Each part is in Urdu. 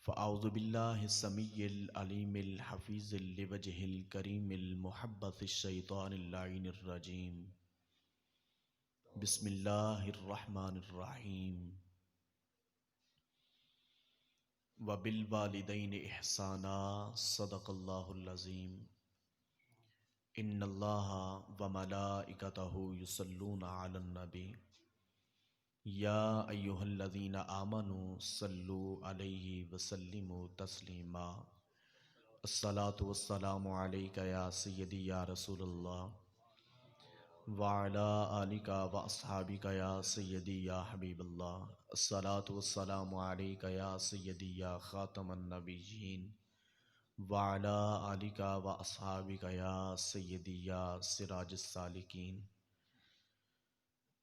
فاعوذ باللہ السمیع العلیم الحفیظ لوجہ الکریم المحبت الشیطان اللعین الرجیم بسم اللہ الرحمن الرحیم وبالوالدین احسانا صدق اللہ العظیم ان اللہ وملائکتہ یصلون علی النبی یا ایہا الذین آمنوا صلوا علیہ وسلموا تسلیما الصلاۃ والسلام علیک یا سیدی یا رسول اللہ وعلی آلک واصحابک یا سیدی یا حبیب اللہ الصلاۃ والسلام علیک یا سیدی یا خاتم النبیین وعلی آلک واصحابک یا سیدی یا سراج السالکین۔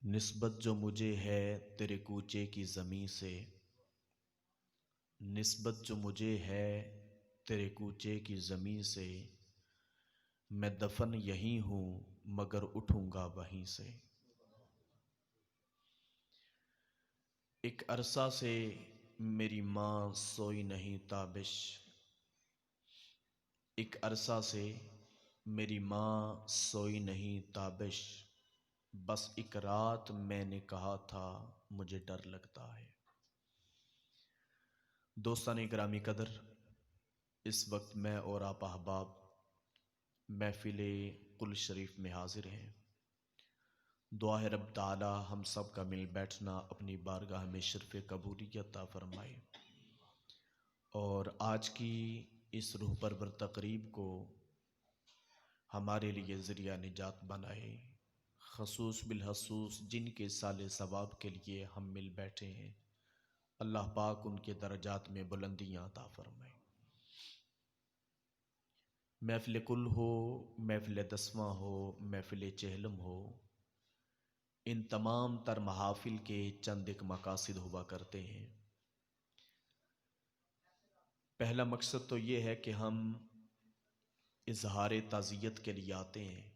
نسبت جو مجھے ہے تیرے کوچے کی زمیں سے، نسبت جو مجھے ہے تیرے کوچے کی زمیں سے، میں دفن یہیں ہوں مگر اٹھوں گا وہیں سے۔ ایک عرصہ سے میری ماں سوئی نہیں تابش، ایک عرصہ سے میری ماں سوئی نہیں تابش، بس ایک رات میں نے کہا تھا مجھے ڈر لگتا ہے۔ دوستان گرامی قدر، اس وقت میں اور آپ احباب محفل قل شریف میں حاضر ہیں۔ دعا ہے رب تعالی ہم سب کا مل بیٹھنا اپنی بارگاہ میں شرف قبولیت عطا فرمائے، اور آج کی اس روح پرور تقریب کو ہمارے لیے ذریعہ نجات بنائے، خصوص بالخصوص جن کے سال ثواب کے لیے ہم مل بیٹھے ہیں، اللہ پاک ان کے درجات میں بلندیاں عطا فرمائے۔ محفل کل ہو، محفل دسواں ہو، محفل چہلم ہو، ان تمام تر محافل کے چند ایک مقاصد ہوا کرتے ہیں۔ پہلا مقصد تو یہ ہے کہ ہم اظہار تعزیت کے لیے آتے ہیں،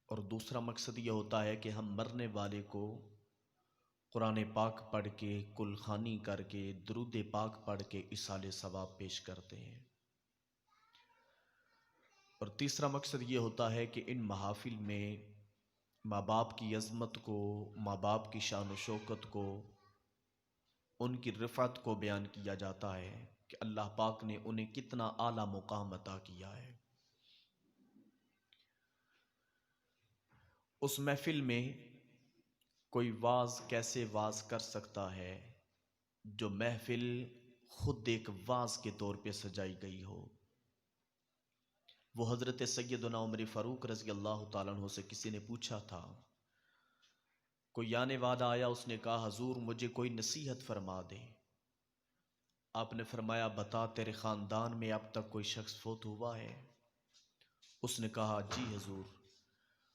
اور دوسرا مقصد یہ ہوتا ہے کہ ہم مرنے والے کو قرآن پاک پڑھ کے، کل خوانی کر کے، درود پاک پڑھ کے ایصال ثواب پیش کرتے ہیں۔ اور تیسرا مقصد یہ ہوتا ہے کہ ان محافل میں ماں باپ کی عظمت کو، ماں باپ کی شان و شوکت کو، ان کی رفعت کو بیان کیا جاتا ہے کہ اللہ پاک نے انہیں کتنا اعلیٰ مقام عطا کیا ہے۔ اس محفل میں کوئی واعظ کیسے واعظ کر سکتا ہے جو محفل خود ایک واعظ کے طور پہ سجائی گئی ہو؟ وہ حضرت سیدنا عمر فاروق رضی اللہ تعالیٰ عنہ سے کسی نے پوچھا تھا، کوئی آنے والا آیا، اس نے کہا حضور مجھے کوئی نصیحت فرما دے۔ آپ نے فرمایا بتا تیرے خاندان میں اب تک کوئی شخص فوت ہوا ہے؟ اس نے کہا جی حضور۔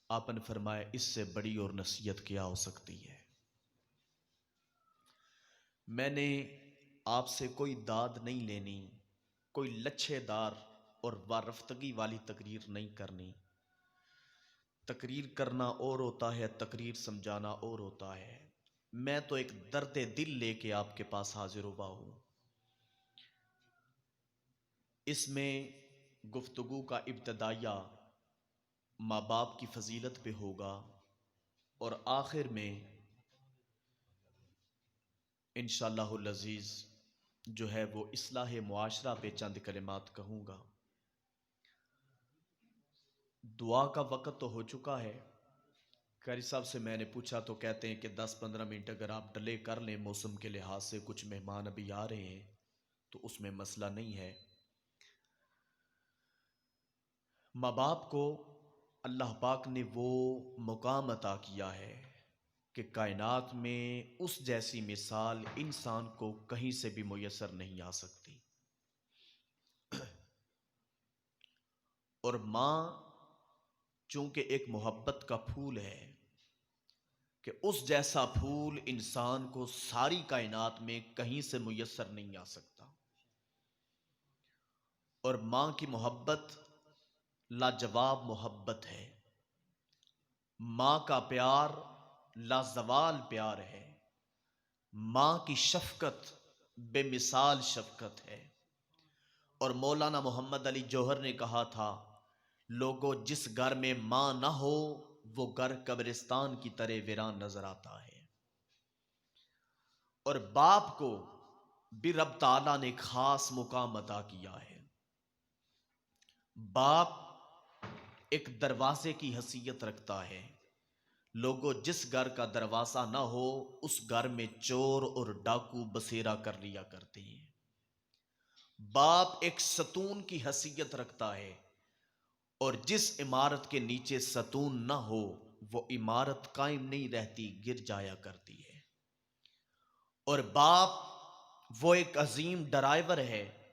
آپ نے فرمایا اس سے بڑی اور نصیحت کیا ہو سکتی ہے؟ میں نے آپ سے کوئی داد نہیں لینی، کوئی لچھے دار اور وارفتگی والی تقریر نہیں کرنی۔ تقریر کرنا اور ہوتا ہے، تقریر سمجھانا اور ہوتا ہے۔ میں تو ایک درد دل لے کے آپ کے پاس حاضر ہوا ہوں۔ اس میں گفتگو کا ابتدائیہ ماں باپ کی فضیلت پہ ہوگا، اور آخر میں انشاءاللہ العزیز جو ہے وہ اصلاح معاشرہ پہ چند کلمات کہوں گا۔ دعا کا وقت تو ہو چکا ہے۔ قاری صاحب سے میں نے پوچھا تو کہتے ہیں کہ 10-15 منٹ اگر آپ ڈیلے کر لیں، موسم کے لحاظ سے کچھ مہمان ابھی آ رہے ہیں تو اس میں مسئلہ نہیں ہے۔ ماں باپ کو اللہ پاک نے وہ مقام عطا کیا ہے کہ کائنات میں اس جیسی مثال انسان کو کہیں سے بھی میسر نہیں آ سکتی۔ اور ماں چونکہ ایک محبت کا پھول ہے کہ اس جیسا پھول انسان کو ساری کائنات میں کہیں سے میسر نہیں آ سکتا، اور ماں کی محبت لاجواب محبت ہے، ماں کا پیار لازوال پیار ہے، ماں کی شفقت بے مثال شفقت ہے۔ اور مولانا محمد علی جوہر نے کہا تھا، لوگوں جس گھر میں ماں نہ ہو وہ گھر قبرستان کی طرح ویران نظر آتا ہے۔ اور باپ کو بھی رب تعالیٰ نے خاص مقام عطا کیا ہے۔ باپ ایک دروازے کی حیثیت رکھتا ہے۔ لوگوں جس گھر کا دروازہ نہ ہو اس گھر میں چور اور ڈاکو بسیرا کر لیا کرتے ہیں۔ باپ ایک ستون کی حیثیت رکھتا ہے، اور جس عمارت کے نیچے ستون نہ ہو وہ عمارت قائم نہیں رہتی، گر جایا کرتی ہے۔ اور باپ وہ ایک عظیم ڈرائیور ہے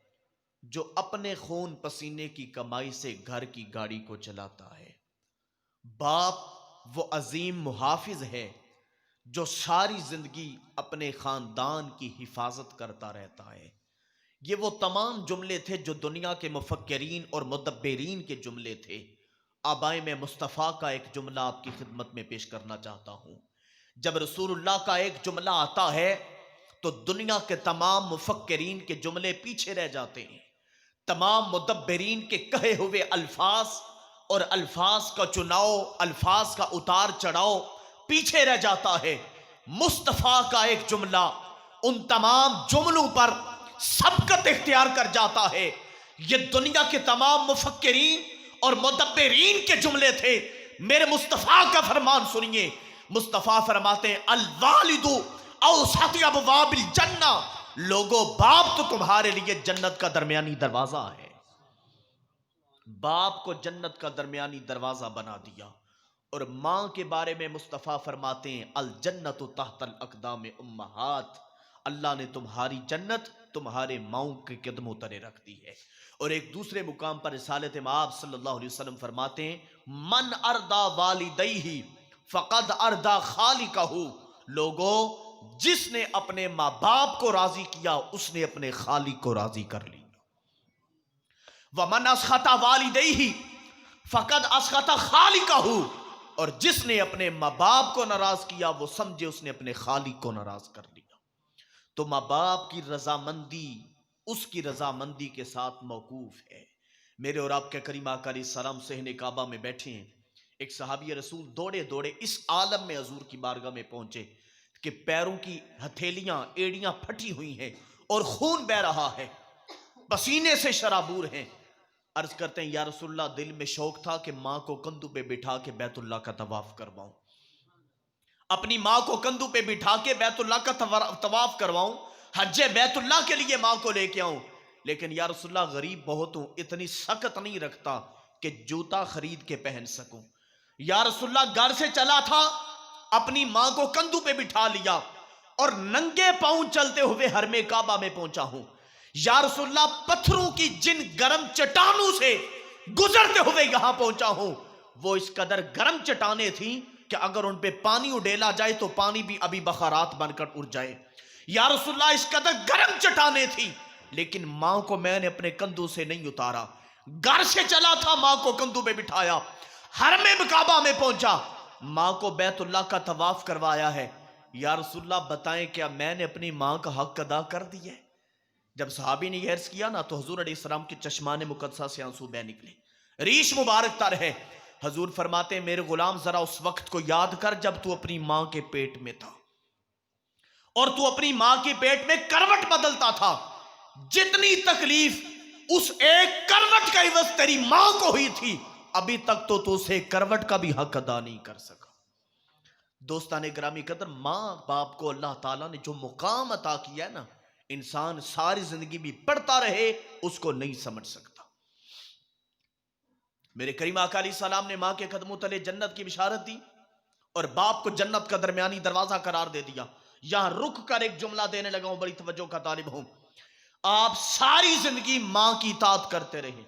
جو اپنے خون پسینے کی کمائی سے گھر کی گاڑی کو چلاتا ہے۔ باپ وہ عظیم محافظ ہے جو ساری زندگی اپنے خاندان کی حفاظت کرتا رہتا ہے۔ یہ وہ تمام جملے تھے جو دنیا کے مفکرین اور مدبرین کے جملے تھے۔ آبائے میں مصطفیٰ کا ایک جملہ آپ کی خدمت میں پیش کرنا چاہتا ہوں۔ جب رسول اللہ کا ایک جملہ آتا ہے تو دنیا کے تمام مفکرین کے جملے پیچھے رہ جاتے ہیں۔ تمام مدبرین کے کہے ہوئے الفاظ اور الفاظ کا چناؤ، الفاظ کا اتار چڑھاؤ پیچھے رہ جاتا ہے۔ مصطفیٰ کا ایک جملہ ان تمام جملوں پر سبقت اختیار کر جاتا ہے۔ یہ دنیا کے تمام مفکرین اور مدبرین کے جملے تھے، میرے مصطفیٰ کا فرمان سنیے۔ مصطفیٰ فرماتے ہیں الوالد اوسط ابواب الجنہ، لوگوں باپ تو تمہارے لیے جنت کا درمیانی دروازہ ہے۔ باپ کو جنت کا درمیانی دروازہ بنا دیا۔ اور ماں کے بارے میں مصطفیٰ فرماتے ہیں الجنت تحت الاقدام امہات، اللہ نے تمہاری جنت تمہارے ماؤں کے قدموں تلے رکھ دی ہے۔ اور ایک دوسرے مقام پر رسالت مآب صلی اللہ علیہ وسلم فرماتے ہیں من اردا والدیہ فقد اردا خالقہ، لوگوں جس نے اپنے ماں باپ کو راضی کیا اس نے اپنے خالق کو راضی کر لیا۔ ومن اسخط والدیہ فقد اسخط خالقہ، اور جس نے اپنے ماں باپ کو ناراض کیا وہ سمجھے اس نے اپنے خالق کو ناراض کر لیا۔ تو ماں باپ کی رضامندی اس کی رضامندی کے ساتھ موقوف ہے۔ میرے اور آپ کے کریم آقا علیہ السلام صحن کعبہ میں بیٹھے ہیں، ایک صحابی رسول دوڑے دوڑے اس عالم میں حضور کی بارگاہ میں پہنچے کہ پیروں کی ہتھیلیاں ایڑیاں پھٹی ہوئی ہیں اور خون بہ رہا ہے، پسینے سے شرابور ہیں۔ عرض کرتے ہیں یا رسول اللہ دل میں شوق تھا کہ ماں کو کندھوں پہ بٹھا کے بیت اللہ کا طواف کرواؤں، اپنی ماں کو کندھوں پہ بٹھا کے بیت اللہ کا طواف کرواؤں، حج بیت اللہ کے لیے ماں کو لے کے آؤں، لیکن یا رسول اللہ غریب بہت ہوں، اتنی سخت نہیں رکھتا کہ جوتا خرید کے پہن سکوں۔ یا رسول اللہ گھر سے چلا تھا، اپنی ماں کو کندھوں پہ بٹھا لیا اور ننگے پاؤں چلتے ہوئے حرم کعبہ میں پہنچا ہوں۔ یا رسول اللہ پتھروں کی جن گرم چٹانوں سے گزرتے ہوئے یہاں پہنچا ہوں، وہ اس قدر گرم چٹانیں تھیں کہ اگر ان پہ پانی اڈیلا جائے تو پانی بھی ابھی بخارات بن کر اڑ جائے۔ یا رسول اللہ اس قدر گرم چٹانیں تھیں، لیکن ماں کو میں نے اپنے کندھوں سے نہیں اتارا۔ گھر سے چلا تھا، ماں کو کندھوں پہ بٹھایا، حرم کعبہ میں پہنچا، ماں کو بیت اللہ کا طواف کروایا ہے۔ یا رسول اللہ بتائیں کیا میں نے اپنی ماں کا حق ادا کر دیا ہے؟ جب صحابی نے یہ عرض کیا نا تو حضور علیہ السلام کے چشمان مقدسہ سے آنسو بہ نکلے، ریش مبارک تر ہے۔ حضور فرماتے ہیں میرے غلام ذرا اس وقت کو یاد کر جب تو اپنی ماں کے پیٹ میں تھا اور تو اپنی ماں کے پیٹ میں کروٹ بدلتا تھا، جتنی تکلیف اس ایک کروٹ کا عوض تیری ماں کو ہوئی تھی، ابھی تک تو اسے کروٹ کا بھی حق ادا نہیں کر سکا۔ دوستان گرامی قدر، ماں باپ کو اللہ تعالیٰ نے جو مقام عطا کیا ہے نا، انسان ساری زندگی بھی پڑھتا رہے اس کو نہیں سمجھ سکتا۔ میرے کریم آقا علیہ السلام نے ماں کے قدموں تلے جنت کی بشارت دی اور باپ کو جنت کا درمیانی دروازہ قرار دے دیا۔ یہاں رک کر ایک جملہ دینے لگا ہوں، بڑی توجہ کا طالب ہوں۔ آپ ساری زندگی ماں کی اطاعت کرتے رہے،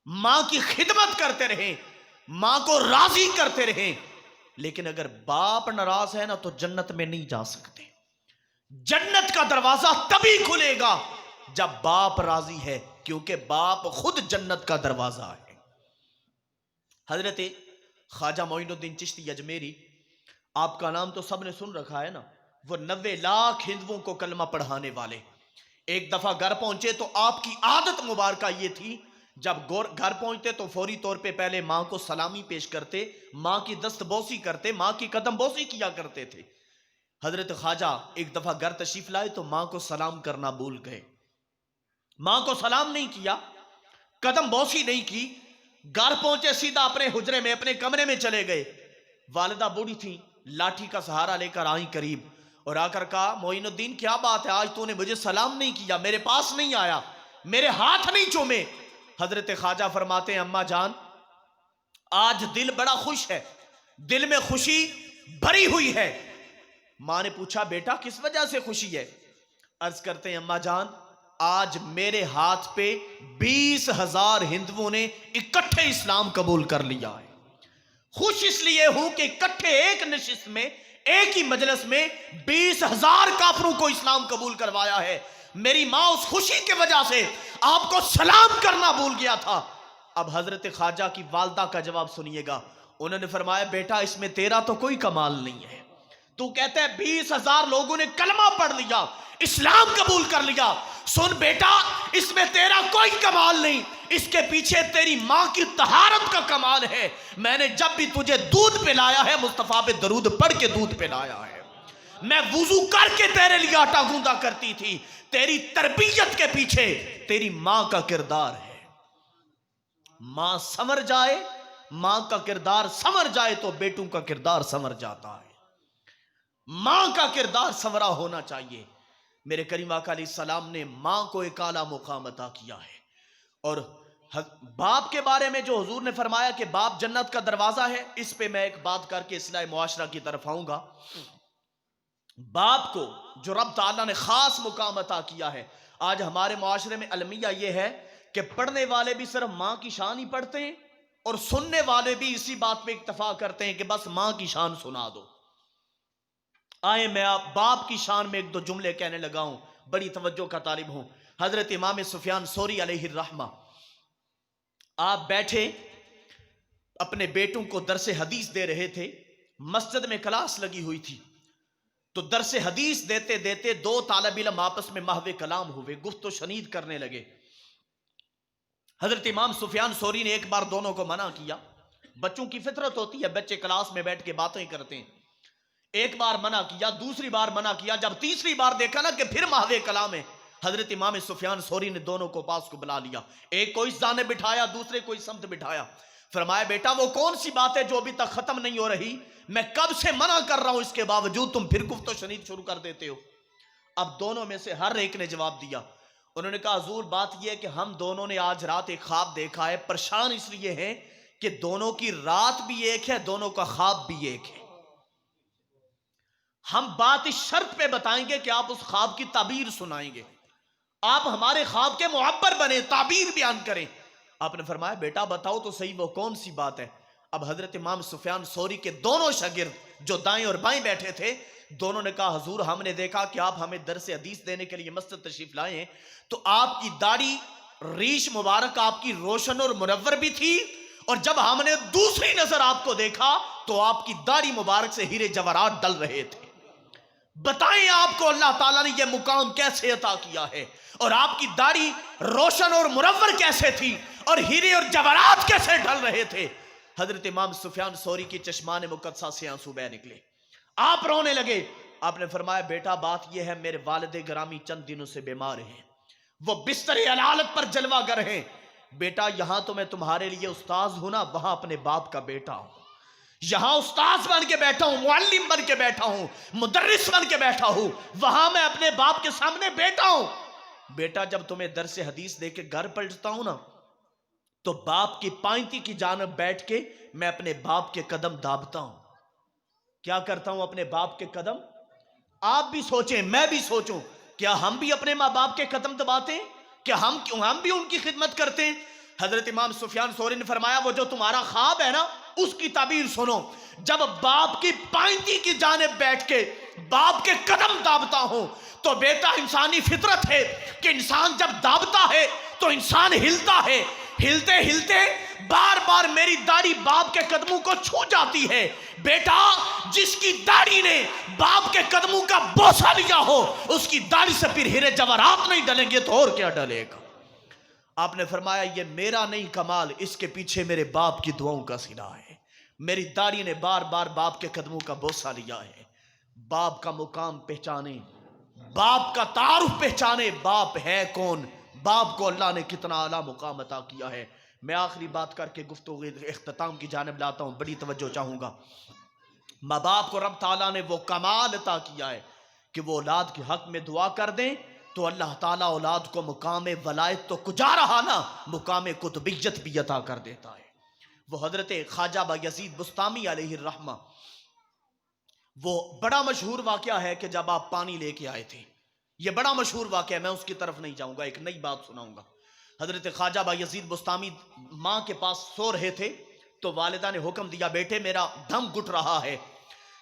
ماں کی خدمت کرتے رہے، ماں کو راضی کرتے رہے، لیکن اگر باپ ناراض ہے نا تو جنت میں نہیں جا سکتے۔ جنت کا دروازہ تبھی کھلے گا جب باپ راضی ہے، کیونکہ باپ خود جنت کا دروازہ ہے۔ حضرت خواجہ معین الدین چشتی اجمیری، آپ کا نام تو سب نے سن رکھا ہے نا، وہ 90 لاکھ ہندوؤں کو کلمہ پڑھانے والے، ایک دفعہ گھر پہنچے تو آپ کی عادت مبارکہ یہ تھی، جب گھر پہنچتے تو فوری طور پہ پہلے ماں کو سلامی پیش کرتے، ماں کی دست بوسی کرتے، ماں کی قدم بوسی کیا کرتے تھے۔ حضرت خواجہ ایک دفعہ گھر تشریف لائے تو ماں کو سلام کرنا بھول گئے، ماں کو سلام نہیں کیا، قدم بوسی نہیں کی، گھر پہنچے سیدھا اپنے حجرے میں اپنے کمرے میں چلے گئے۔ والدہ بوڑھی تھی، لاٹھی کا سہارا لے کر آئیں قریب اور آ کر کہا معین الدین کیا بات ہے، آج تو نے مجھے سلام نہیں کیا، میرے پاس نہیں آیا، میرے ہاتھ نہیں چومے۔ حضرت خواجہ فرماتے ہیں اماں جان آج دل بڑا خوش ہے، دل میں خوشی بھری ہوئی ہے۔ ماں نے پوچھا بیٹا کس وجہ سے خوشی ہے؟ عرض کرتے ہیں اماں جان آج میرے ہاتھ پہ 20,000 ہندوؤں نے اکٹھے اسلام قبول کر لیا ہے۔ خوش اس لیے ہوں کہ اکٹھے ایک نشست میں ایک ہی مجلس میں 20,000 کافروں کو اسلام قبول کروایا ہے۔ میری ماں اس خوشی کی وجہ سے آپ کو سلام کرنا بھول گیا تھا۔ اب حضرت خواجہ کی والدہ کا جواب سنیے گا، انہوں نے فرمایا بیٹا اس میں تیرا تو کوئی کمال نہیں ہے، تو کہتا ہے 20,000 لوگوں نے کلمہ پڑھ لیا، اسلام قبول کر لیا، سن بیٹا اس میں تیرا کوئی کمال نہیں، اس کے پیچھے تیری ماں کی طہارت کا کمال ہے۔ میں نے جب بھی تجھے دودھ پلایا ہے مصطفیٰ پہ درود پڑھ کے دودھ پلایا ہے، میں وضو کر کے تیرے لیے آٹا گوندا کرتی تھی۔ تیری تربیت کے پیچھے تیری ماں کا کردار ہے۔ ماں سنور جائے، ماں کا کردار سنور جائے تو بیٹوں کا کردار سنور جاتا ہے۔ ماں کا کردار سنورا ہونا چاہیے۔ میرے کریم آقا علیہ السلام نے ماں کو ایک اعلیٰ مقام عطا کیا ہے، اور باپ کے بارے میں جو حضور نے فرمایا کہ باپ جنت کا دروازہ ہے، اس پہ میں ایک بات کر کے اصلاح معاشرہ کی طرف آؤں گا۔ باپ کو جو رب تعالیٰ نے خاص مقام عطا کیا ہے، آج ہمارے معاشرے میں المیہ یہ ہے کہ پڑھنے والے بھی صرف ماں کی شان ہی پڑھتے ہیں اور سننے والے بھی اسی بات پہ اکتفا کرتے ہیں کہ بس ماں کی شان سنا دو۔ آئے میں باپ کی شان میں ایک دو جملے کہنے لگا ہوں، بڑی توجہ کا طالب ہوں۔ حضرت امام سفیان ثوری علیہ الرحمہ آپ بیٹھے اپنے بیٹوں کو درس حدیث دے رہے تھے، مسجد میں کلاس لگی ہوئی تھی، تو درس حدیث دیتے دیتے دو طالب علم آپس میں محو کلام ہوئے، گفت و شنید کرنے لگے۔ حضرت امام سفیان ثوری نے ایک بار دونوں کو منع کیا، بچوں کی فطرت ہوتی ہے بچے کلاس میں بیٹھ کے باتیں کرتے ہیں، ایک بار منع کیا، دوسری بار منع کیا، جب تیسری بار دیکھا نا کہ پھر محو کلام ہے، حضرت امام سفیان ثوری نے دونوں کو پاس کو بلا لیا، ایک کو اس جانب بٹھایا دوسرے کو اس سمت بٹھایا، فرمایا بیٹا وہ کون سی بات ہے جو ابھی تک ختم نہیں ہو رہی؟ میں کب سے منع کر رہا ہوں، اس کے باوجود تم پھر گفت و شنید شروع کر دیتے ہو۔ اب دونوں میں سے ہر ایک نے جواب دیا، انہوں نے کہا حضور بات یہ ہے کہ ہم دونوں نے آج رات ایک خواب دیکھا ہے، پریشان اس لیے ہیں کہ دونوں کی رات بھی ایک ہے، دونوں کا خواب بھی ایک ہے۔ ہم بات اس شرط پہ بتائیں گے کہ آپ اس خواب کی تعبیر سنائیں گے، آپ ہمارے خواب کے معبر بنے، تعبیر بیان کریں۔ آپ نے فرمایا بیٹا بتاؤ تو صحیح وہ کون سی بات ہے؟ اب حضرت امام سفیان ثوری کے دونوں شاگرد جو دائیں اور بائیں بیٹھے تھے، دونوں نے کہا حضور ہم نے دیکھا کہ آپ ہمیں درس حدیث دینے کے لیے مسجد تشریف لائے ہیں، تو آپ کی داڑھی ریش مبارک آپ کی روشن اور منور بھی تھی، اور جب ہم نے دوسری نظر آپ کو دیکھا تو آپ کی داڑھی مبارک سے ہیرے جواہرات ڈل رہے تھے۔ بتائیں آپ کو اللہ تعالیٰ نے یہ مقام کیسے عطا کیا ہے، اور آپ کی داڑھی روشن اور منور کیسے تھی اور ہیرے اور جواہرات کیسے ڈل رہے تھے؟ حضرت امام سفیان ثوری کی چشمان مقدسہ سے آنسو بہہ نکلے، آپ رونے لگے۔ آپ نے فرمایا بیٹا بات یہ ہے میرے والد گرامی چند دنوں سے بیمار ہیں، وہ بستر علالت پر جلوہ گر ہیں، بیٹا یہاں تو میں تمہارے لیے استاذ ہوں نا، وہاں اپنے باپ کا بیٹا ہوں، یہاں استاذ بن کے بیٹھا ہوں، معلم بن کے بیٹھا ہوں، مدرس بن کے بیٹھا ہوں، وہاں میں اپنے باپ کے سامنے بیٹا ہوں۔ بیٹا جب تمہیں درس حدیث دے کے گھر پلٹتا ہوں نا تو باپ کی پائنتی کی جانب بیٹھ کے میں اپنے باپ کے قدم دابتا ہوں۔ کیا کرتا ہوں؟ اپنے باپ کے قدم۔ آپ بھی سوچیں، میں بھی سوچوں، کیا ہم بھی اپنے ماں باپ کے قدم دباتے ہیں؟ کیا ہم بھی ان کی خدمت کرتے ہیں؟ حضرت امام سفیان ثوری نے فرمایا وہ جو تمہارا خواب ہے نا اس کی تعبیر سنو، جب باپ کی پائنتی کی جانب بیٹھ کے باپ کے قدم دابتا ہوں تو بیٹا انسانی فطرت ہے کہ انسان جب دابتا ہے تو انسان ہلتا ہے، ہلتے ہلتے بار بار میری داڑھی باپ کے قدموں کو چھو جاتی ہے۔ بیٹا جس کی داڑھی نے باپ کے قدموں کا بوسہ لیا ہو اس کی داڑھی سے پھر ہیرے جواہرات نہیں ڈلیں گے تو اور کیا ڈلے گا؟ آپ نے فرمایا یہ میرا نہیں کمال، اس کے پیچھے میرے باپ کی دعاؤں کا صلہ ہے۔ میری داڑھی نے بار بار باپ کے قدموں کا بوسہ لیا ہے۔ باپ کا مقام پہچانے، باپ کا تعارف پہچانے، باپ ہے کون، باپ کو اللہ نے کتنا اعلیٰ مقام عطا کیا ہے۔ میں آخری بات کر کے گفتگو اختتام کی جانب لاتا ہوں، بڑی توجہ چاہوں گا۔ ماں باپ کو رب تعالیٰ نے وہ کمال عطا کیا ہے کہ وہ اولاد کے حق میں دعا کر دیں تو اللہ تعالیٰ اولاد کو مقام ولایت تو کجا رہا نا، مقام قطبیت بھی عطا کر دیتا ہے۔ وہ حضرت خواجہ بایزید بسطامی علیہ الرحمہ، وہ بڑا مشہور واقعہ ہے کہ جب آپ پانی لے کے آئے تھے، یہ بڑا مشہور واقعہ ہے، میں اس کی طرف نہیں جاؤں گا، ایک نئی بات سناؤں گا۔ حضرت خواجہ بایزید بسطامی ماں کے پاس سو رہے تھے تو والدہ نے حکم دیا بیٹے میرا دم گھٹ رہا ہے،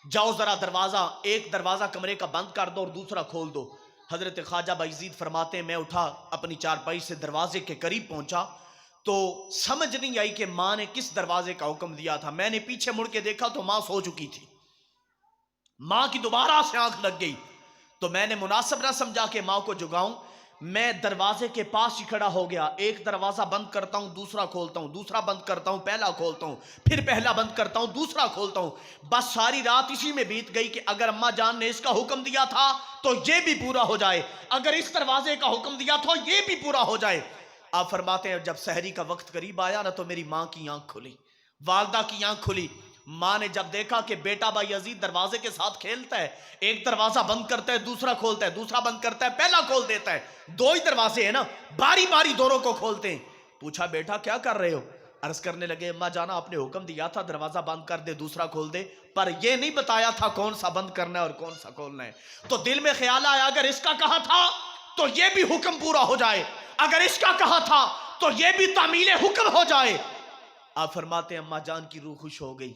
جاؤ ذرا دروازہ، ایک دروازہ کمرے کا بند کر دو اور دوسرا کھول دو۔ حضرت خواجہ بایزید فرماتے ہیں میں اٹھا، اپنی چارپائی سے دروازے کے قریب پہنچا تو سمجھ نہیں آئی کہ ماں نے کس دروازے کا حکم دیا تھا۔ میں نے پیچھے مڑ کے دیکھا تو ماں سو چکی تھی۔ ماں کی دوبارہ سے آنکھ لگ گئی تو میں نے مناسب نہ سمجھا کہ ماں کو جگاؤں، میں دروازے کے پاس ہی کھڑا ہو گیا، ایک دروازہ بند کرتا ہوں دوسرا کھولتا ہوں، دوسرا بند کرتا ہوں پہلا کھولتا ہوں، پھر پہلا بند کرتا ہوں دوسرا کھولتا ہوں۔ بس ساری رات اسی میں بیت گئی کہ اگر اماں جان نے اس کا حکم دیا تھا تو یہ بھی پورا ہو جائے، اگر اس دروازے کا حکم دیا تو یہ بھی پورا ہو جائے۔ آپ فرماتے ہیں جب سحری کا وقت قریب آیا نا تو میری ماں کی آنکھ کھلی، والدہ کی آنکھ کھلی۔ ماں نے جب دیکھا کہ بیٹا بایزید دروازے کے ساتھ کھیلتا ہے، ایک دروازہ بند کرتا ہے دوسرا کھولتا ہے، دوسرا بند کرتا ہے پہلا کھول دیتا ہے، دو ہی دروازے ہیں نا، باری باری دونوں کو کھولتے ہیں۔ پوچھا بیٹا کیا کر رہے ہو؟ عرض کرنے لگے اماں جانا آپ نے حکم دیا تھا دروازہ بند کر دے دوسرا کھول دے، پر یہ نہیں بتایا تھا کون سا بند کرنا ہے اور کون سا کھولنا ہے۔ تو دل میں خیال آیا اگر اس کا کہا تھا تو یہ بھی حکم پورا ہو جائے، اگر اس کا کہا تھا تو یہ بھی تعمیل حکم ہو جائے۔ آپ فرماتے ہیں اماں جان کی روح خوش ہو گئی،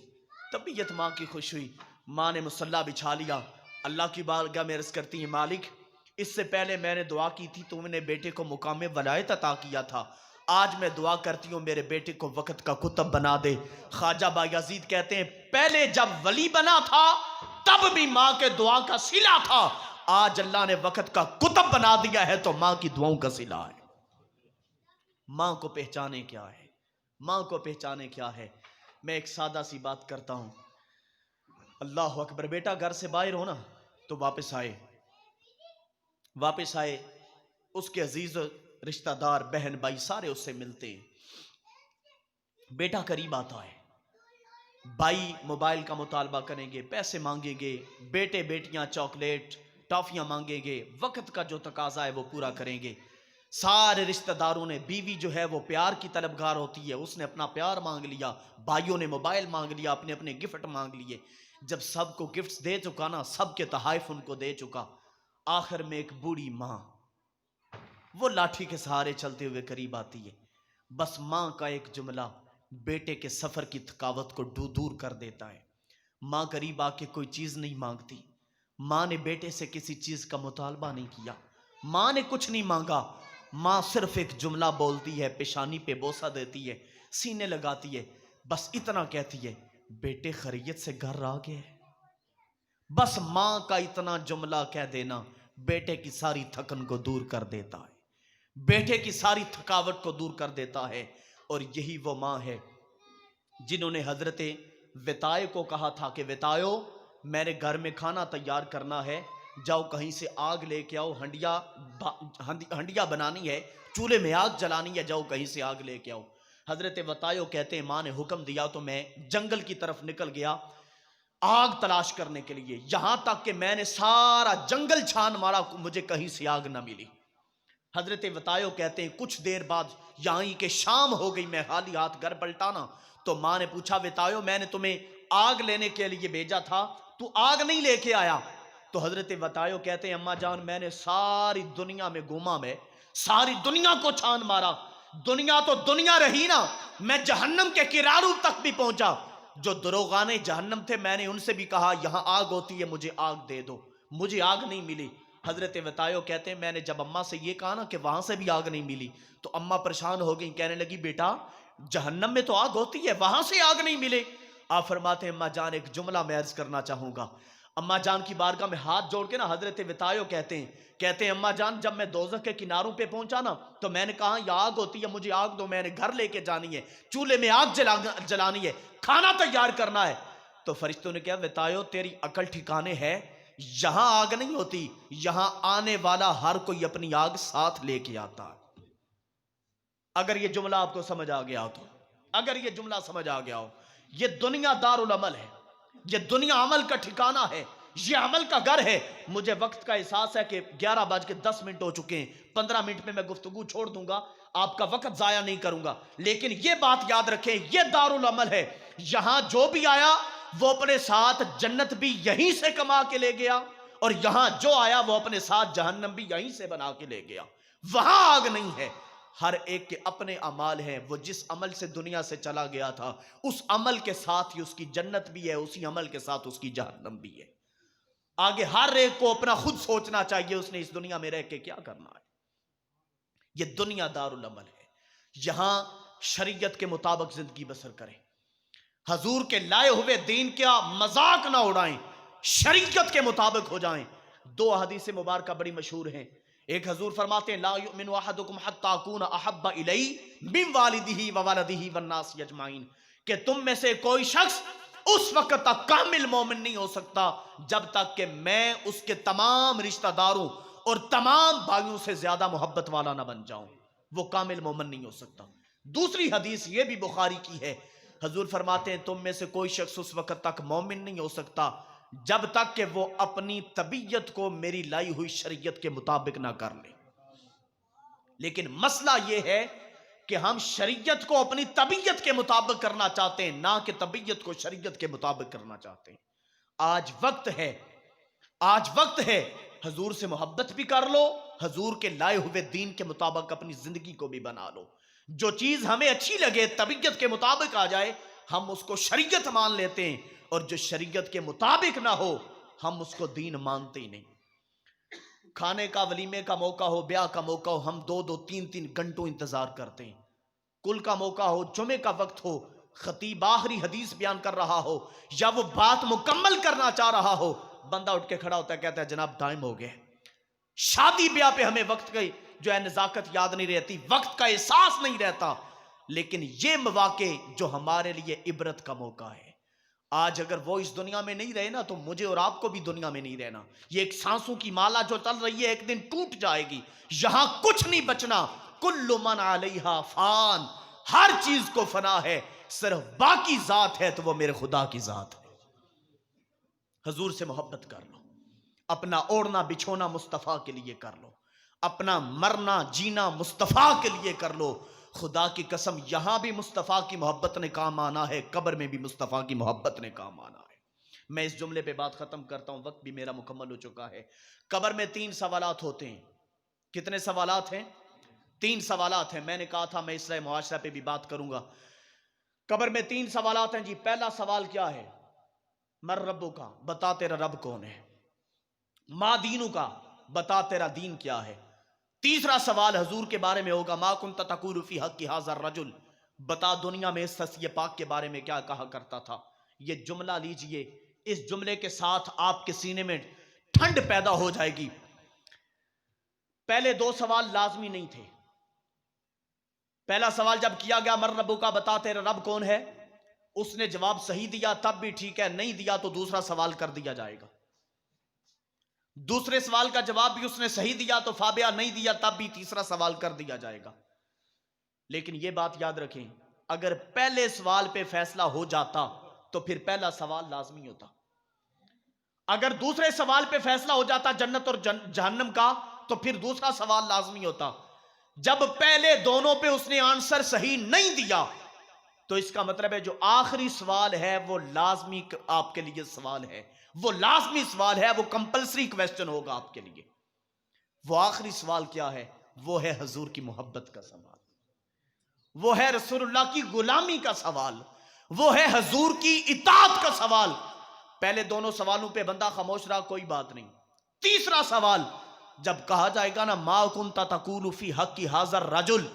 طبیعت ماں کی خوش ہوئی، ماں نے مصلی بچھا لیا، اللہ کی بارگاہ میں عرض کرتی ہیں مالک اس سے پہلے میں نے دعا کی تھی تم نے بیٹے کو مقام ولایت عطا کیا تھا، آج میں دعا کرتی ہوں میرے بیٹے کو وقت کا کتب بنا دے۔ خواجہ بایزید کہتے ہیں پہلے جب ولی بنا تھا تب بھی ماں کے دعا کا صلہ تھا، آج اللہ نے وقت کا کتب بنا دیا ہے تو ماں کی دعاؤں کا صلہ ہے۔ ماں کو پہچانے کیا ہے، ماں کو پہچانے کیا ہے؟ میں ایک سادہ سی بات کرتا ہوں، اللہ اکبر، بیٹا گھر سے باہر ہونا تو واپس آئے، اس کے عزیز رشتہ دار بہن بھائی سارے اس سے ملتے ہیں، بیٹا قریب آتا ہے، بھائی موبائل کا مطالبہ کریں گے، پیسے مانگیں گے، بیٹے بیٹیاں چاکلیٹ ٹافیاں مانگیں گے، وقت کا جو تقاضا ہے وہ پورا کریں گے۔ سارے رشتہ داروں نے، بیوی جو ہے وہ پیار کی طلبگار ہوتی ہے، اس نے اپنا پیار مانگ لیا، بھائیوں نے موبائل مانگ لیا، اپنے اپنے گفٹ مانگ لیے۔ جب سب کو گفٹس دے چکا نا، سب کے تحائف ان کو دے چکا، آخر میں ایک بوڑھی ماں وہ لاٹھی کے سہارے چلتے ہوئے قریب آتی ہے، بس ماں کا ایک جملہ بیٹے کے سفر کی تھکاوٹ کو دور کر دیتا ہے۔ ماں قریب آ کے کوئی چیز نہیں مانگتی، ماں نے بیٹے سے کسی چیز کا مطالبہ نہیں کیا، ماں نے کچھ نہیں مانگا، ماں صرف ایک جملہ بولتی ہے، پیشانی پہ بوسہ دیتی ہے، سینے لگاتی ہے، بس اتنا کہتی ہے بیٹے خیریت سے گھر آ گئے۔ بس ماں کا اتنا جملہ کہہ دینا بیٹے کی ساری تھکن کو دور کر دیتا ہے، بیٹے کی ساری تھکاوٹ کو دور کر دیتا ہے۔ اور یہی وہ ماں ہے جنہوں نے حضرت وطائے کو کہا تھا کہ وطایو میں نے گھر میں کھانا تیار کرنا ہے، جاؤ کہیں سے آگ لے کے آؤ، ہنڈیا بنانی ہے، چولہے میں آگ جلانی ہے، جاؤ کہیں سے آگ لے کے آؤ۔ حضرت وطایو کہتے ہیں ماں نے حکم دیا تو میں جنگل کی طرف نکل گیا آگ تلاش کرنے کے لیے، یہاں تک کہ میں نے سارا جنگل چھان مارا، مجھے کہیں سے آگ نہ ملی۔ حضرت وطایو کہتے ہیں کچھ دیر بعد یہیں کہ شام ہو گئی، میں خالی ہاتھ گھر پلٹانا تو ماں نے پوچھا وطایو میں نے تمہیں آگ لینے کے لیے بھیجا تھا، تو آگ نہیں لے کے آیا؟ تو حضرت وطایو کہتے ہیں اماں جان میں نے ساری دنیا میں گھوما، میں ساری دنیا کو چھان مارا، دنیا تو دنیا رہی نا، میں جہنم کے کناروں تک بھی پہنچا، جو دروغانے جہنم تھے میں نے ان سے بھی کہا یہاں آگ ہوتی ہے مجھے آگ دے دو، مجھے آگ نہیں ملی۔ حضرت وطایو کہتے ہیں میں نے جب اماں سے یہ کہا نا کہ وہاں سے بھی آگ نہیں ملی تو اماں پریشان ہو گئی، کہنے لگی بیٹا جہنم میں تو آگ ہوتی ہے، وہاں سے آگ نہیں ملے۔ آپ فرماتے ہیں اماں جان ایک جملہ میں عرض کرنا چاہوں گا۔ اماں جان کی بارگاہ میں ہاتھ جوڑ کے نا حضرت وطایو کہتے ہیں اماں جان جب میں دوزخ کے کناروں پہ پہنچا نا تو میں نے کہا یہ آگ ہوتی ہے، مجھے آگ دو، میں نے گھر لے کے جانی ہے، چولہے میں آگ جلانی ہے، کھانا تیار کرنا ہے۔ تو فرشتوں نے کہا وطایو تیری عقل ٹھکانے ہے، یہاں آگ نہیں ہوتی، یہاں آنے والا ہر کوئی اپنی آگ ساتھ لے کے آتا ہے۔ اگر یہ جملہ آپ کو سمجھ آ گیا ہو تو، اگر یہ جملہ سمجھ آ گیا ہو، یہ دنیا دار العمل ہے، یہ دنیا عمل کا ٹھکانہ ہے، یہ عمل کا گھر ہے۔ مجھے وقت کا احساس ہے کہ 11:10 ہو چکے ہیں، 15 منٹ میں گفتگو چھوڑ دوں گا، آپ کا وقت ضائع نہیں کروں گا، لیکن یہ بات یاد رکھیں یہ دار العمل ہے، یہاں جو بھی آیا وہ اپنے ساتھ جنت بھی یہیں سے کما کے لے گیا، اور یہاں جو آیا وہ اپنے ساتھ جہنم بھی یہیں سے بنا کے لے گیا۔ وہاں آگ نہیں ہے، ہر ایک کے اپنے اعمال ہیں، وہ جس عمل سے دنیا سے چلا گیا تھا اس عمل کے ساتھ ہی اس کی جنت بھی ہے، اسی عمل کے ساتھ اس کی جہنم بھی ہے۔ آگے ہر ایک کو اپنا خود سوچنا چاہیے اس نے اس دنیا میں رہ کے کیا کرنا ہے۔ یہ دنیا دار العمل ہے، یہاں شریعت کے مطابق زندگی بسر کریں، حضور کے لائے ہوئے دین کا مذاق نہ اڑائیں، شریعت کے مطابق ہو جائیں۔ دو حدیث مبارکہ بڑی مشہور ہیں، ایک حضور فرماتے ہیں لا یؤمن احدکم حتی اکون احب الی من والدہ وولدہ والناس اجمعین، کہ تم میں سے کوئی شخص اس وقت تک کامل مومن نہیں ہو سکتا جب تک کہ میں اس کے تمام رشتہ داروں اور تمام بھائیوں سے زیادہ محبت والا نہ بن جاؤں، وہ کامل مومن نہیں ہو سکتا۔ دوسری حدیث یہ بھی بخاری کی ہے، حضور فرماتے ہیں تم میں سے کوئی شخص اس وقت تک مومن نہیں ہو سکتا جب تک کہ وہ اپنی طبیعت کو میری لائی ہوئی شریعت کے مطابق نہ کر لے۔ لیکن مسئلہ یہ ہے کہ ہم شریعت کو اپنی طبیعت کے مطابق کرنا چاہتے ہیں، نہ کہ طبیعت کو شریعت کے مطابق کرنا چاہتے ہیں۔ آج وقت ہے حضور سے محبت بھی کر لو، حضور کے لائے ہوئے دین کے مطابق اپنی زندگی کو بھی بنا لو۔ جو چیز ہمیں اچھی لگے طبیعت کے مطابق آ جائے ہم اس کو شریعت مان لیتے ہیں، اور جو شریعت کے مطابق نہ ہو ہم اس کو دین مانتے ہی نہیں۔ کھانے کا ولیمے کا موقع ہو، بیاہ کا موقع ہو، ہم 2-3 گھنٹوں انتظار کرتے ہیں۔ کل کا موقع ہو، جمعے کا وقت ہو، خطیب آخری حدیث بیان کر رہا ہو یا وہ بات مکمل کرنا چاہ رہا ہو، بندہ اٹھ کے کھڑا ہوتا ہے، کہتا ہے جناب ٹائم ہو گیا۔ شادی بیاہ پہ ہمیں وقت کی جو ہے نزاکت یاد نہیں رہتی، وقت کا احساس نہیں رہتا، لیکن یہ مواقع جو ہمارے لیے عبرت کا موقع ہے۔ آج اگر وہ اس دنیا میں نہیں رہے نا تو مجھے اور آپ کو بھی دنیا میں نہیں رہنا۔ یہ ایک سانسوں کی مالا جو چل رہی ہے ایک دن ٹوٹ جائے گی، یہاں کچھ نہیں بچنا۔ کل من علیہا فان، ہر چیز کو فنا ہے، صرف باقی ذات ہے تو وہ میرے خدا کی ذات ہے۔ حضور سے محبت کر لو، اپنا اوڑھنا بچھونا مصطفیٰ کے لیے کر لو، اپنا مرنا جینا مصطفیٰ کے لیے کر لو۔ خدا کی قسم یہاں بھی مصطفیٰ کی محبت نے کام آنا ہے، قبر میں بھی مصطفیٰ کی محبت نے کام آنا ہے۔ میں اس جملے پہ بات ختم کرتا ہوں، وقت بھی میرا مکمل ہو چکا ہے۔ قبر میں 3 سوالات ہوتے ہیں۔ کتنے سوالات ہیں؟ 3 سوالات ہیں۔ میں نے کہا تھا میں اسرائے معاشرہ پہ بھی بات کروں گا۔ قبر میں 3 سوالات ہیں جی۔ پہلا سوال کیا ہے؟ مر ربو کا، بتا تیرا رب کون ہے۔ ما دینو کا، بتا تیرا دین کیا ہے۔ تیسرا سوال حضور کے بارے میں ہوگا، ما کنت تقول فی حق ھذا الرجل، بتا دنیا میں اس حسین پاک کے بارے میں کیا کہا کرتا تھا۔ یہ جملہ لیجئے، اس جملے کے ساتھ آپ کے سینے میں ٹھنڈ پیدا ہو جائے گی۔ پہلے 2 سوال لازمی نہیں تھے۔ پہلا سوال جب کیا گیا مر ربو کا، بتا تیرا رب کون ہے، اس نے جواب صحیح دیا تب بھی ٹھیک ہے، نہیں دیا تو دوسرا سوال کر دیا جائے گا۔ دوسرے سوال کا جواب بھی اس نے صحیح دیا تو فابیا، نہیں دیا تب بھی تیسرا سوال کر دیا جائے گا۔ لیکن یہ بات یاد رکھیں، اگر پہلے سوال پہ فیصلہ ہو جاتا تو پھر پہلا سوال لازمی ہوتا۔ اگر دوسرے سوال پہ فیصلہ ہو جاتا جنت اور جہنم کا تو پھر دوسرا سوال لازمی ہوتا۔ جب پہلے دونوں پہ اس نے آنسر صحیح نہیں دیا تو اس کا مطلب ہے جو آخری سوال ہے وہ لازمی آپ کے لیے سوال ہے، وہ لازمی سوال ہے، وہ کمپلسری کویسچن ہوگا آپ کے لیے۔ وہ آخری سوال کیا ہے؟ وہ ہے حضور کی محبت کا سوال، وہ ہے رسول اللہ کی غلامی کا سوال، وہ ہے حضور کی اطاعت کا سوال۔ پہلے دونوں سوالوں پہ بندہ خاموش رہا، کوئی بات نہیں۔ تیسرا سوال جب کہا جائے گا نا ما کنت تقول فی حق حاضر رجل،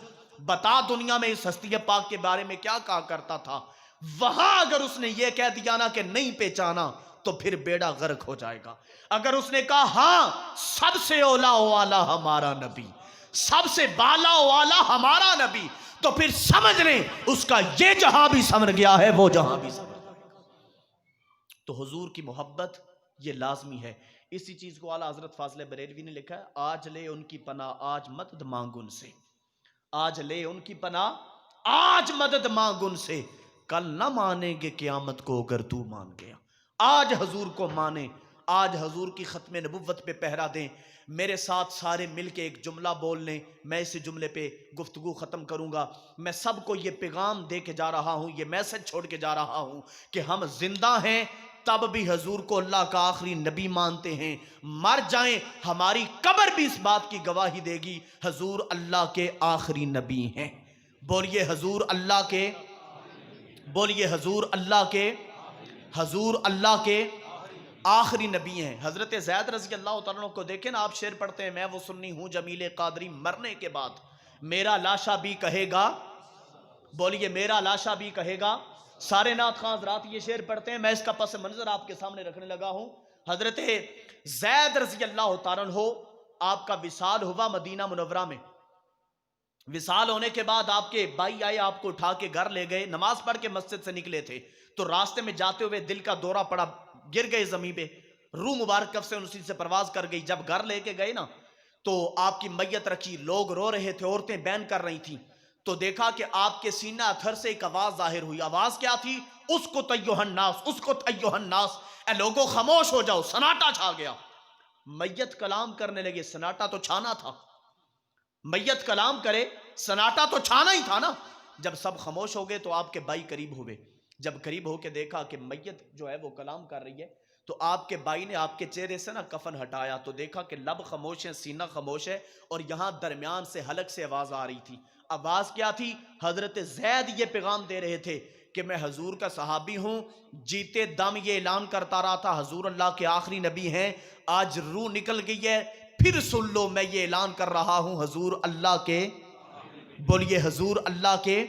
بتا دنیا میں اس ہستی پاک کے بارے میں کیا کہا کرتا تھا، وہاں اگر اس نے یہ کہہ دیا نا کہ نہیں پہچانا تو پھر بیڑا غرق ہو جائے گا۔ اگر اس نے کہا ہاں سب سے اولا والا ہمارا نبی، سب سے بالا والا ہمارا نبی، تو پھر سمجھ لیں اس کا یہ جہاں بھی سمجھ گیا ہے وہ جہاں بھی سمجھ گیا۔ تو حضور کی محبت یہ لازمی ہے۔ اسی چیز کو اعلیٰ حضرت فاضل بریلوی نے لکھا ہے، آج لے ان کی پناہ آج مدد مانگ ان سے، آج لے ان کی پناہ آج مدد مانگ ان سے، کل نہ مانیں گے قیامت کو اگر تو مان گیا۔ آج حضور کو مانیں، آج حضور کی ختم نبوت پہ پہرا دیں۔ میرے ساتھ سارے مل کے ایک جملہ بول لیں، میں اس جملے پہ گفتگو ختم کروں گا۔ میں سب کو یہ پیغام دے کے جا رہا ہوں، یہ میسج چھوڑ کے جا رہا ہوں کہ ہم زندہ ہیں تب بھی حضور کو اللہ کا آخری نبی مانتے ہیں، مر جائیں ہماری قبر بھی اس بات کی گواہی دے گی حضور اللہ کے آخری نبی ہیں۔ بولیے حضور اللہ کے، بولیے حضور اللہ کے، حضور اللہ کے آخری نبی ہیں۔ حضرت زید رضی اللہ تعالیٰ عنہ کو دیکھیں نا، آپ شعر پڑھتے ہیں، میں وہ سنی ہوں جمیل قادری مرنے کے بعد میرا لاشا بھی کہے گا، بولیے میرا لاشا بھی کہے گا۔ سارے نعت خواں حضرات یہ شعر پڑھتے ہیں، میں اس کا پس منظر آپ کے سامنے رکھنے لگا ہوں۔ حضرت زید رضی اللہ تعالیٰ عنہ آپ کا وصال ہوا مدینہ منورہ میں، وصال ہونے کے بعد آپ کے بھائی آئے، آپ کو اٹھا کے گھر لے گئے، نماز پڑھ کے مسجد سے نکلے تھے تو راستے میں جاتے ہوئے دل کا دورہ پڑا، گر گئے زمین پہ، روح مبارک کف سے اسی سے پرواز کر گئی۔ جب گھر لے کے گئے نا تو آپ کی میت رکھی، لوگ رو رہے تھے، عورتیں بین کر رہی تھیں، تو دیکھا کہ آپ کے سینہ اتھر سے ایک آواز ظاہر ہوئی۔ آواز کیا تھی؟ اس کو ایھا الناس، اس کو ایھا الناس، اے لوگوں خاموش ہو جاؤ۔ سناٹا چھا گیا، میت کلام کرنے لگے، سناٹا تو چھانا تھا، میت کلام کرے سناٹا تو چھانا ہی تھا نا۔ جب سب خاموش ہو گئے تو آپ کے بھائی قریب ہوئے، جب قریب ہو کے دیکھا کہ میت جو ہے وہ کلام کر رہی ہے تو آپ کے بھائی نے آپ کے چہرے سے نا کفن ہٹایا تو دیکھا کہ لب خاموش ہے، سینہ خاموش ہے، اور یہاں درمیان سے حلق سے آواز آ رہی تھی۔ آواز کیا تھی؟ حضرت زید یہ پیغام دے رہے تھے کہ میں حضور کا صحابی ہوں، جیتے دم یہ اعلان کرتا رہا تھا حضور اللہ کے آخری نبی ہیں، آج روح نکل گئی ہے، پھر سن لو میں یہ اعلان کر رہا ہوں حضور اللہ کے، بولیے حضور اللہ کے۔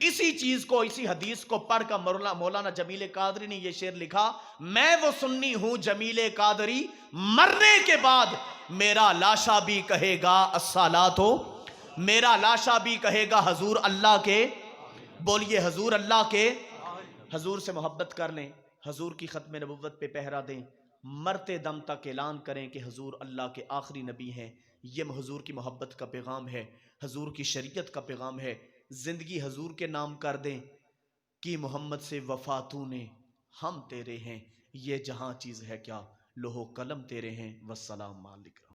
اسی چیز کو، اسی حدیث کو پڑھ کر مولانا جمیل قادری نے یہ شعر لکھا، میں وہ سنی ہوں جمیل قادری مرنے کے بعد میرا لاشا بھی کہے گا الصلاۃ، میرا لاشا بھی کہے گا حضور اللہ کے، بولیے حضور اللہ کے۔ حضور سے محبت کر لیں، حضور کی ختم نبوت پہ پہرا دیں، مرتے دم تک اعلان کریں کہ حضور اللہ کے آخری نبی ہیں۔ یہ حضور کی محبت کا پیغام ہے، حضور کی شریعت کا پیغام ہے۔ زندگی حضور کے نام کر دیں کہ محمد سے وفا تو نے، ہم تیرے ہیں، یہ جہاں چیز ہے کیا، لوح و قلم تیرے ہیں، والسلام علیکم۔